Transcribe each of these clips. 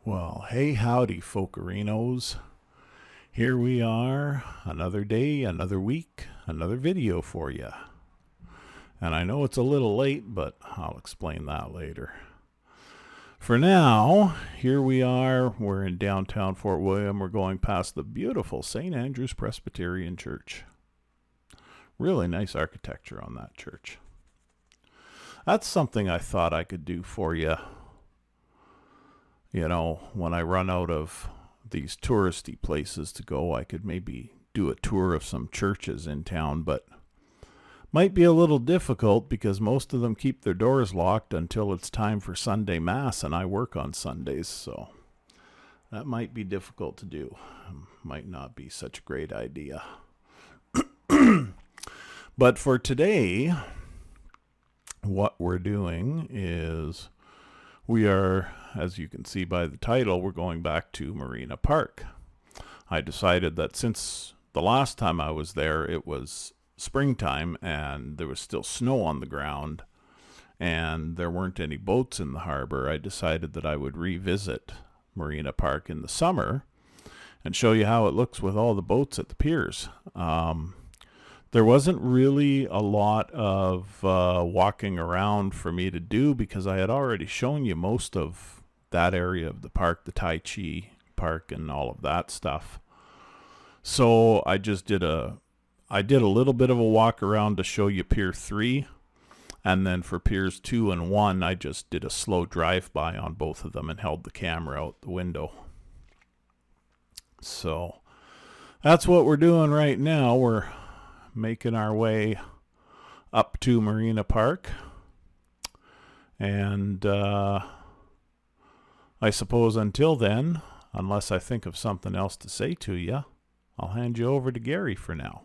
Well, hey, howdy, Folkerinos. Here we are, another day, another week, another video for you. And I know it's a little late, but I'll explain that later. For now, here we are. We're in downtown Fort William. We're going past the beautiful St. Andrew's Presbyterian Church. Really nice architecture on that church. That's something I thought I could do for you. You know, when I run out of these touristy places to go, I could maybe do a tour of some churches in town, but might be a little difficult because most of them keep their doors locked until it's time for Sunday Mass, and I work on Sundays, so that might be difficult to do. Might not be such a great idea. But for today, what we're doing is we are, as you can see by the title, we're going back to Marina Park. I decided that since the last time I was there, it was springtime and there was still snow on the ground and there weren't any boats in the harbor, I decided that I would revisit Marina Park in the summer and show you how it looks with all the boats at the piers. There wasn't really a lot of walking around for me to do because I had already shown you most of that area of the park, the Tai Chi Park and all of that stuff. So I just did a little bit of a walk around to show you Pier 3. And then for Piers 2 and 1, I just did a slow drive-by on both of them and held the camera out the window. So that's what we're doing right now. We're making our way up to Marina Park. And I suppose until then, unless I think of something else to say to you, I'll hand you over to Gary for now.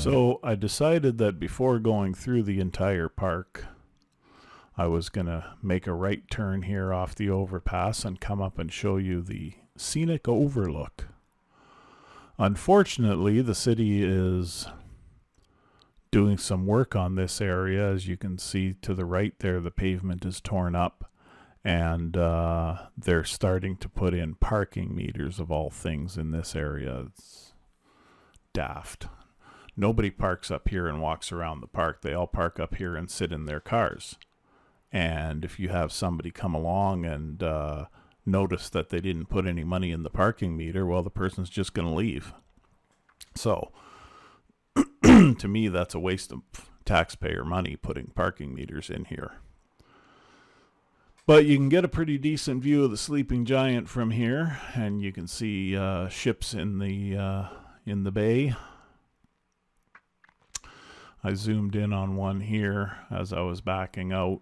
So I decided that before going through the entire park, I was going to make a right turn here off the overpass and come up and show you the scenic overlook. Unfortunately, the city is doing some work on this area. As you can see to the right there, the pavement is torn up, and they're starting to put in parking meters of all things in this area. It's daft. Nobody parks up here and walks around the park. They all park up here and sit in their cars. And if you have somebody come along and notice that they didn't put any money in the parking meter, well, the person's just going to leave. So, to me, that's a waste of taxpayer money putting parking meters in here. But you can get a pretty decent view of the Sleeping Giant from here, and you can see ships in the bay. I zoomed in on one here as I was backing out.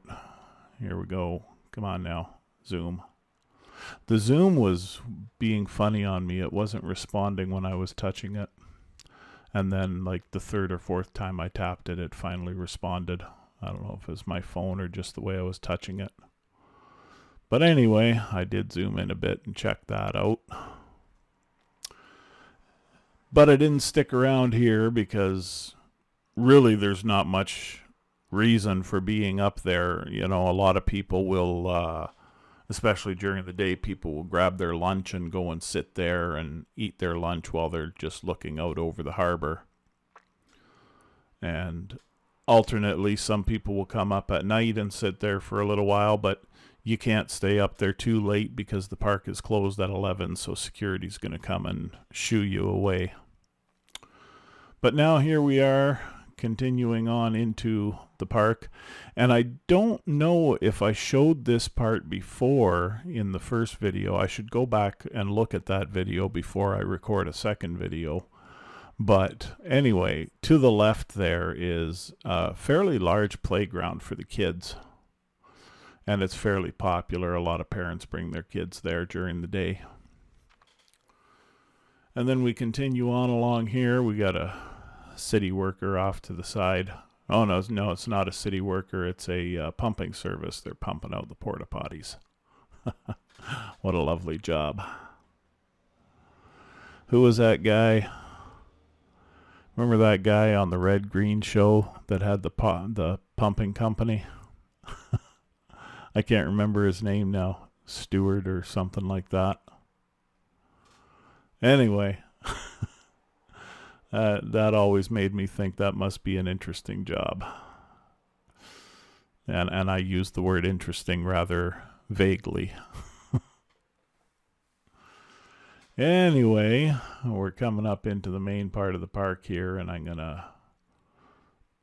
Here we go. Come on now. Zoom. The zoom was being funny on me. It wasn't responding when I was touching it. And then like the third or fourth time I tapped it, it finally responded. I don't know if it was my phone or just the way I was touching it. But anyway, I did zoom in a bit and check that out. But I didn't stick around here because really there's not much reason for being up there. You know, a lot of people will, especially during the day, people will grab their lunch and go and sit there and eat their lunch while they're just looking out over the harbor. And alternately, some people will come up at night and sit there for a little while, but you can't stay up there too late because the park is closed at 11, so security's going to come and shoo you away. But now here we are, continuing on into the park, and I don't know if I showed this part before in the first video. I should go back and look at that video before I record a second video. But anyway, to the left there is a fairly large playground for the kids, and it's fairly popular. A lot of parents bring their kids there during the day. And then we continue on along here. We got a city worker off to the side. Oh, no, it's not a city worker. It's a pumping service. They're pumping out the porta potties. What a lovely job. Who was that guy? Remember that guy on the Red Green show that had the pumping company? I can't remember his name now. Stewart or something like that. Anyway. That always made me think that must be an interesting job. And I use the word interesting rather vaguely. Anyway, we're coming up into the main part of the park here, and I'm going to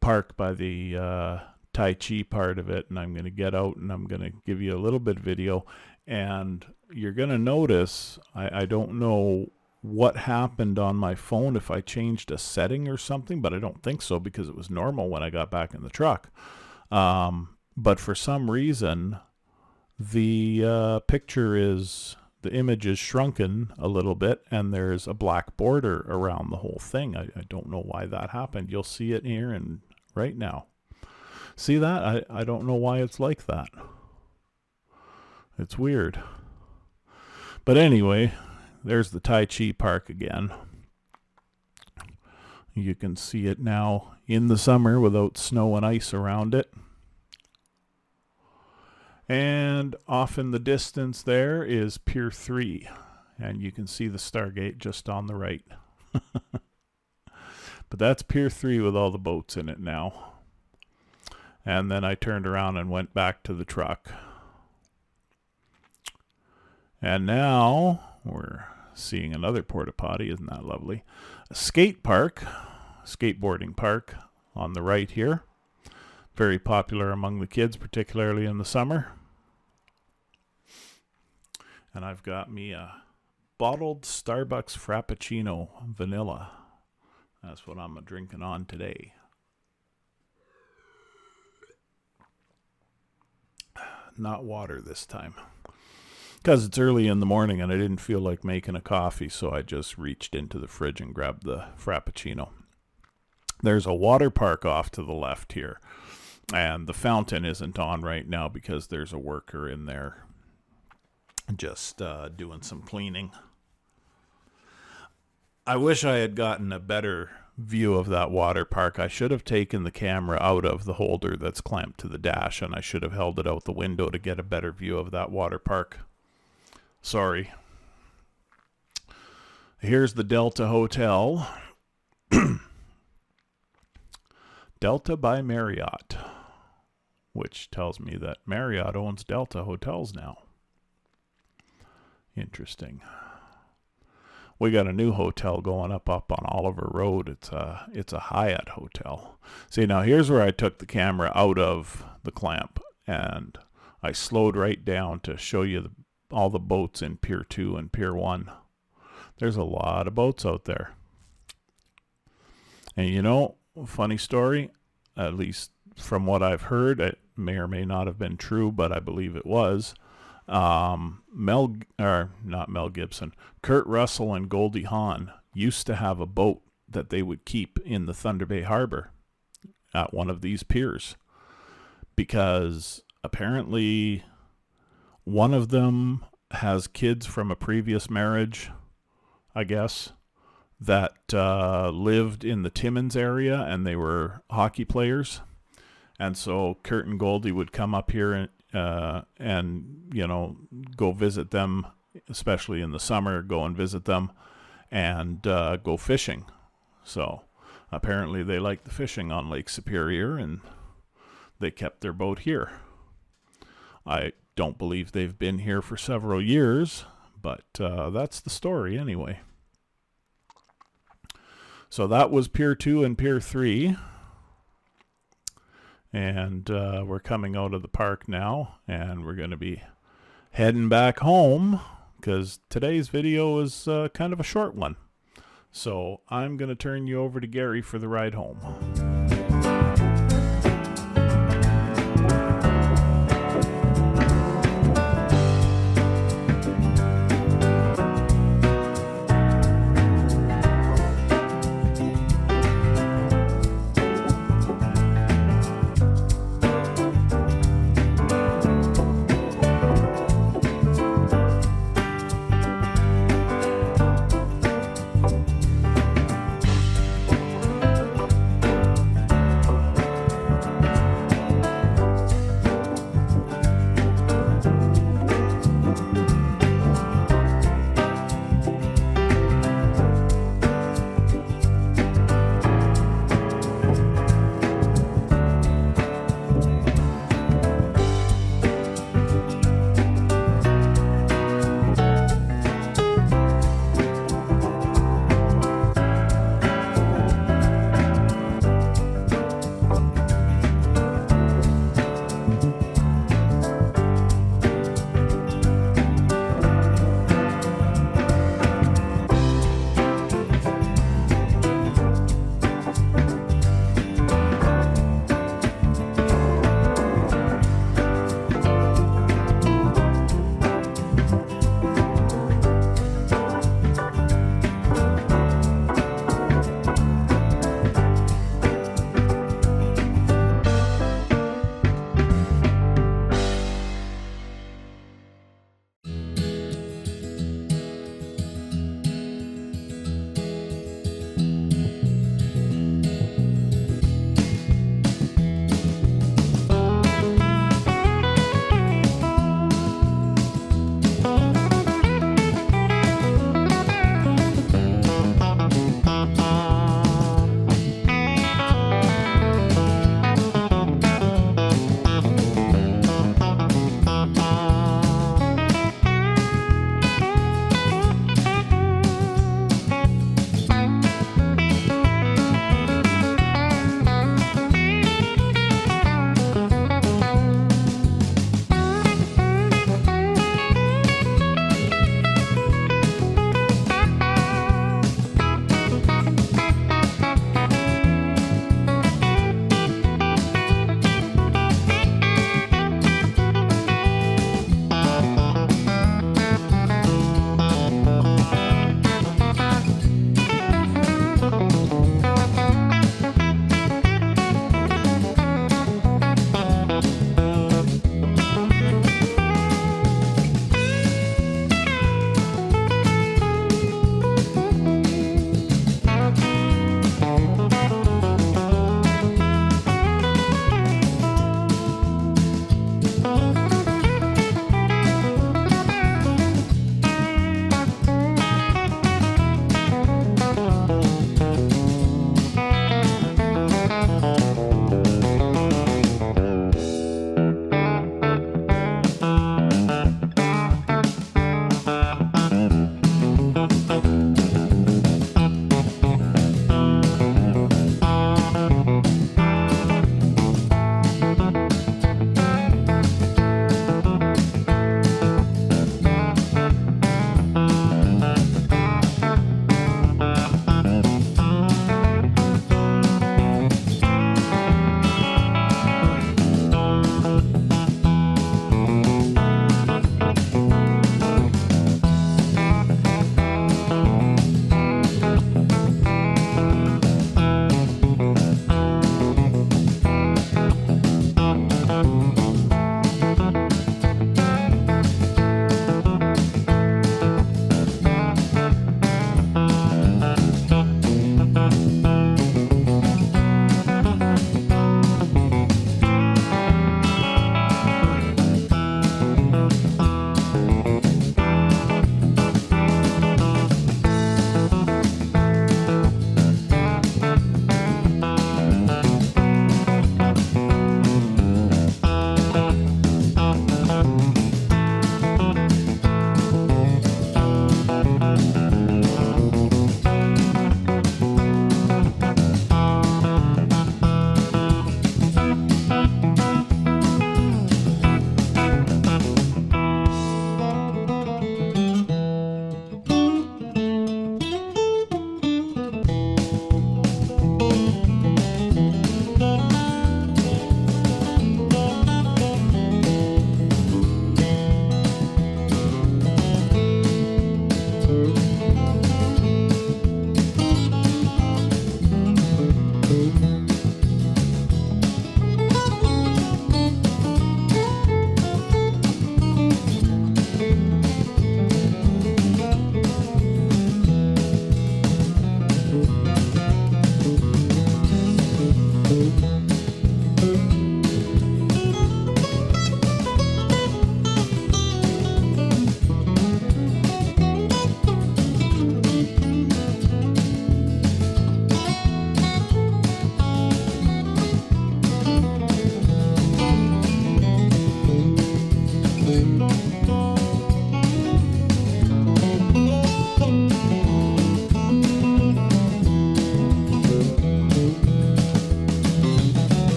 park by the Tai Chi part of it, and I'm going to get out and I'm going to give you a little bit of video. And you're going to notice, I don't know what happened on my phone, if I changed a setting or something, but I don't think so because it was normal when I got back in the truck. But for some reason, the image is shrunken a little bit, and there's a black border around the whole thing. I don't know why that happened. You'll see it here and right now. See that? I don't know why it's like that. It's weird. But anyway, there's the Tai Chi Park again. You can see it now in the summer without snow and ice around it. And off in the distance there is Pier 3. And you can see the Stargate just on the right. But that's Pier 3 with all the boats in it now. And then I turned around and went back to the truck. And now we're seeing another porta potty. Isn't that lovely? A skate park, skateboarding park on the right here. Very popular among the kids, particularly in the summer. And I've got me a bottled Starbucks Frappuccino vanilla. That's what I'm drinking on today. Not water this time, because it's early in the morning and I didn't feel like making a coffee, so I just reached into the fridge and grabbed the Frappuccino. There's a water park off to the left here. And the fountain isn't on right now because there's a worker in there just doing some cleaning. I wish I had gotten a better view of that water park. I should have taken the camera out of the holder that's clamped to the dash, and I should have held it out the window to get a better view of that water park. Sorry. Here's the Delta Hotel. Delta by Marriott, which tells me that Marriott owns Delta Hotels now. Interesting. We got a new hotel going up on Oliver Road. It's a Hyatt hotel. See, now here's where I took the camera out of the clamp, and I slowed right down to show you all the boats in Pier 2 and Pier 1. There's a lot of boats out there. And you know, funny story, at least from what I've heard, it may or may not have been true, but I believe it was. Kurt Russell and Goldie Hawn used to have a boat that they would keep in the Thunder Bay Harbor at one of these piers, because apparently one of them has kids from a previous marriage, I guess, that lived in the Timmins area, and they were hockey players. And so Kurt and Goldie would come up here and you know, go visit them, especially in the summer, go and visit them and go fishing. So apparently they liked the fishing on Lake Superior, and they kept their boat here. I don't believe they've been here for several years, but that's the story anyway. So that was Pier 2 and Pier 3. And we're coming out of the park now, and we're going to be heading back home, because today's video is kind of a short one. So I'm going to turn you over to Gary for the ride home.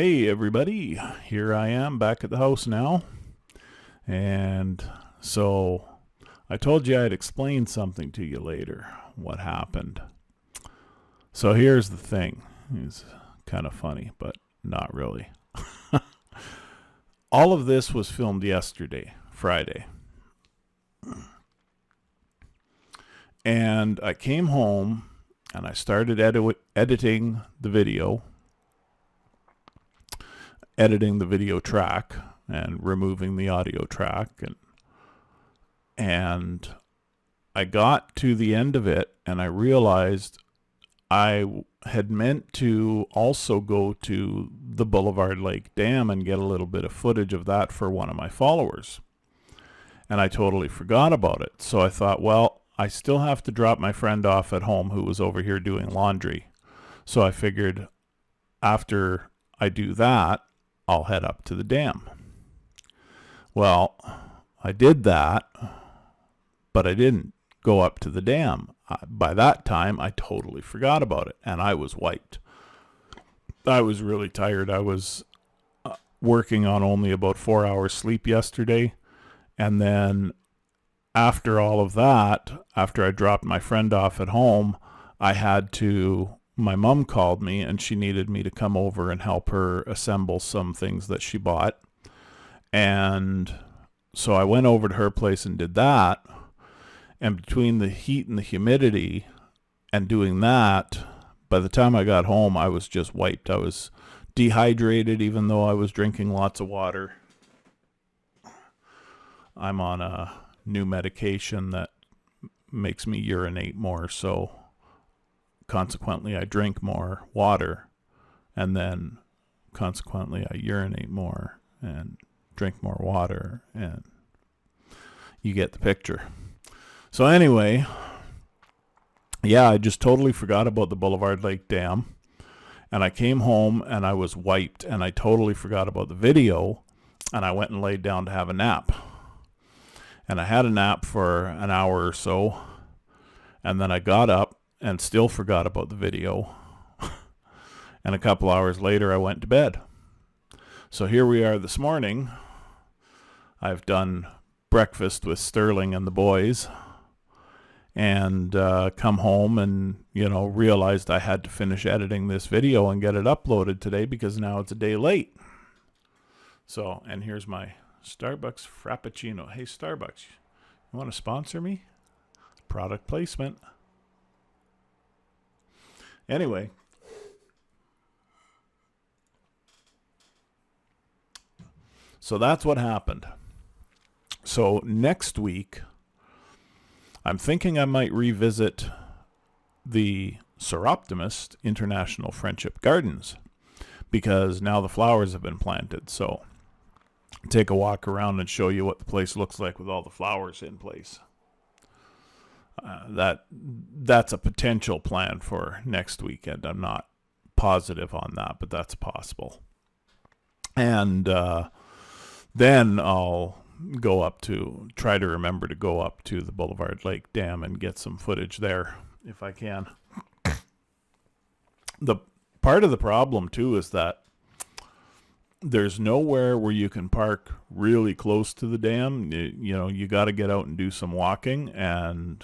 Hey everybody, here I am back at the house now. And so I told you I'd explain something to you later, what happened. So here's the thing. It's kind of funny, but not really. All of this was filmed yesterday, Friday. And I came home and I started editing the video. Editing the video track and removing the audio track, and I got to the end of it and I realized I had meant to also go to the Boulevard Lake Dam and get a little bit of footage of that for one of my followers, and I totally forgot about it. So I thought, well, I still have to drop my friend off at home who was over here doing laundry, so I figured after I do that I'll head up to the dam. Well, I did that, but I didn't go up to the dam. By that time, I totally forgot about it, and I was wiped. I was really tired. I was working on only about 4 hours sleep yesterday, and then after all of that, after I dropped my friend off at home, my mom called me and she needed me to come over and help her assemble some things that she bought. And so I went over to her place and did that. And between the heat and the humidity and doing that, by the time I got home, I was just wiped. I was dehydrated, even though I was drinking lots of water. I'm on a new medication that makes me urinate more, so consequently I drink more water, and then consequently I urinate more and drink more water, and you get the picture. So anyway, yeah, I just totally forgot about the Boulevard Lake Dam, and I came home and I was wiped, and I totally forgot about the video, and I went and laid down to have a nap. And I had a nap for an hour or so, and then I got up and still forgot about the video. And a couple hours later, I went to bed. So here we are this morning. I've done breakfast with Sterling and the boys, and come home and, realized I had to finish editing this video and get it uploaded today because now it's a day late. So, and here's my Starbucks Frappuccino. Hey, Starbucks, you want to sponsor me? Product placement. Anyway, so that's what happened. So next week, I'm thinking I might revisit the Soroptimist International Friendship Gardens because now the flowers have been planted. So take a walk around and show you what the place looks like with all the flowers in place. That's a potential plan for next weekend. I'm not positive on that, but that's possible. And then I'll try to remember to go up to the Boulevard Lake Dam and get some footage there if I can. The part of the problem too is that there's nowhere where you can park really close to the dam. You got to get out and do some walking, and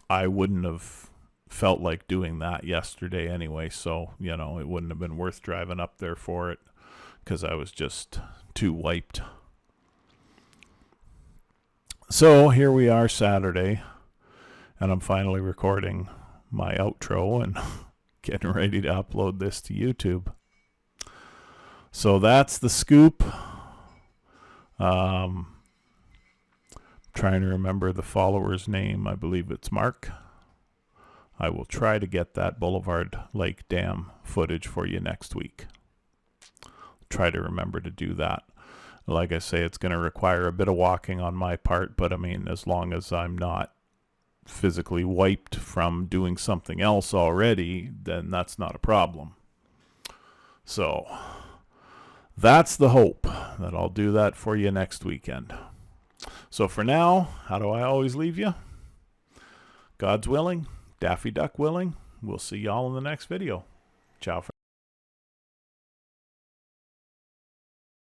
I wouldn't have felt like doing that yesterday anyway, so, it wouldn't have been worth driving up there for it because I was just too wiped. So here we are Saturday, and I'm finally recording my outro and getting ready to upload this to YouTube. So that's the scoop. Trying to remember the follower's name. I believe it's Mark. I will try to get that Boulevard Lake Dam footage for you next week. Try to remember to do that. Like I say, it's going to require a bit of walking on my part, but I mean, as long as I'm not physically wiped from doing something else already, then that's not a problem. So that's the hope that I'll do that for you next weekend. So for now, how do I always leave you? God's willing, Daffy Duck willing. We'll see y'all in the next video. Ciao.